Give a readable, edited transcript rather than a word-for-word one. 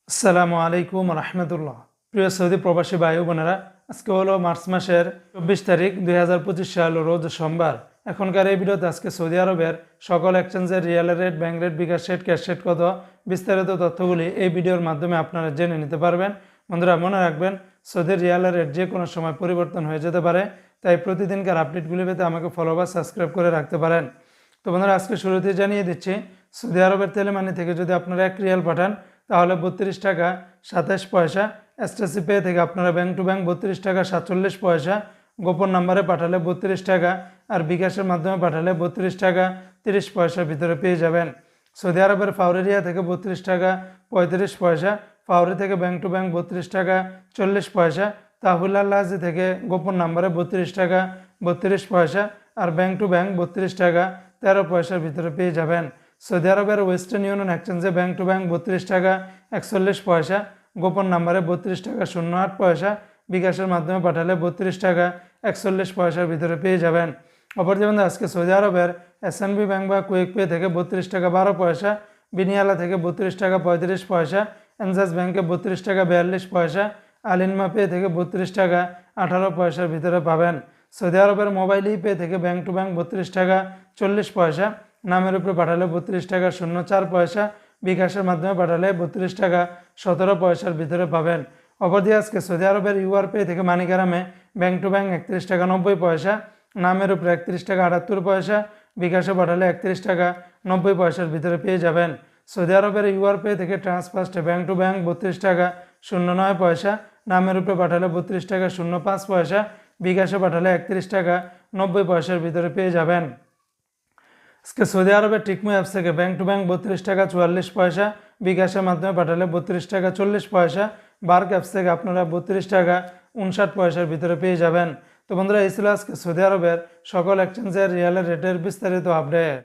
আসসালামু আলাইকুম রহমতুল্লাহ। প্রিয় সৌদি প্রবাসী ভাই বোনেরা, আজকে হলো মার্চ মাসের 24 তারিখ 2025 সাল, রোজ সোমবার। এখনকার এই ভিডিওতে আজকে সৌদি আরবের সকল এক্সচেঞ্জের রিয়াল রেট, ব্যাংক রেট, বিকাশ রেট, ক্যাশ রেট কত, বিস্তারিত তথ্যগুলি এই ভিডিওর মাধ্যমে আপনারা জেনে নিতে পারবেন। বন্ধুরা মনে রাখবেন, সৌদির রিয়াল রেট যে কোনো সময় পরিবর্তন হয়ে যেতে পারে, তাই প্রতিদিনকার আপডেটগুলি পেতে আমাকে ফলো বা সাবস্ক্রাইব করে রাখতে পারেন। তো বন্ধুরা, আজকে শুরুতেই জানিয়ে দিচ্ছি, সৌদি আরবের তেলেমানি থেকে যদি আপনারা 1 রিয়াল পাঠান তাহলে 32 টাকা 27 পয়সা, এসটিসি পে থেকে আপনারা ব্যাংক টু ব্যাংক 32 টাকা 47 পয়সা, গোপন নাম্বারে পাঠালে 32 টাকা, আর বিকাশের মাধ্যমে পাঠালে 32 টাকা 30 পয়সার ভিতরে পেয়ে যাবেন। সৌদি আরবের ফাউরেরিয়া থেকে 32 টাকা 35 পয়সা, ফাউরি থেকে ব্যাংক টু ব্যাংক 32 টাকা 40 পয়সা, তাহুল্লাহাজি থেকে গোপন নাম্বারে 32 টাকা 32 পয়সা, আর ব্যাংক টু ব্যাংক 32 টাকা 13 পয়সার ভিতরে পেয়ে যাবেন। সৌদি আরবের ওয়েস্টার্ন ইউনিয়ন এক্সচেঞ্জে ব্যাংক টু ব্যাংক 32 টাকা 41 পয়সা, গোপন নাম্বারে 32 টাকা 08 পয়সা, বিকাশের মাধ্যমে পাঠালে 32 টাকা 41 পয়সার ভিতরে পেয়ে যাবেন। অপরদিকে আজকে সৌদি আরবের এসএনবি ব্যাংক বা কুইক পে থেকে 32 টাকা 12 পয়সা, বিনিয়ালা থেকে 32 টাকা 35 পয়সা, এনজাস ব্যাংকে 32 টাকা 42 পয়সা, আলিনমা পে থেকে 32 টাকা 18 পয়সার ভিতরে পাবেন। সৌদি আরবের মোবাইল ই পে থেকে ব্যাংক টু ব্যাংক 32 টাকা 40 পয়সা, নামের উপরে পাঠালে 32 টাকা 04 পয়সা, বিকাশের মাধ্যমে পাঠালে 32 টাকা 17 পয়সার ভিতরে পাবেন। অপরদিকে আজকে সৌদি আরবের ইউআর পে থেকে মানিকারামে ব্যাংক টু ব্যাংক 31 টাকা 90 পয়সা, নামের উপরে 31 টাকা 78 পয়সা, বিকাশে পাঠালে 31 টাকা 90 পয়সার ভিতরে পেয়ে যাবেন। সৌদি আরবের ইউআর পে থেকে ট্রান্সফার্স্টে ব্যাংক টু ব্যাংক 32 টাকা 09 পয়সা, নামের উপরে পাঠালে 32 টাকা 05 পয়সা, বিকাশে পাঠালে 31 টাকা 90 পয়সার ভিতরে পেয়ে যাবেন। আজকে সৌদি আরবের টিকমো অ্যাপস থেকে ব্যাংক টু ব্যাংক 32 টাকা 44 পয়সা, বিকাশের মাধ্যমে পাঠালে 32 টাকা 40 পয়সা, বার্ক অ্যাপস থেকে আপনারা 32 টাকা 59 পয়সার ভিতরে পেয়ে যাবেন। তো বন্ধুরা, এই ছিল আজকে সৌদি আরবের সকল এক্সচেঞ্জের রিয়ালের রেটের বিস্তারিত আপডেট।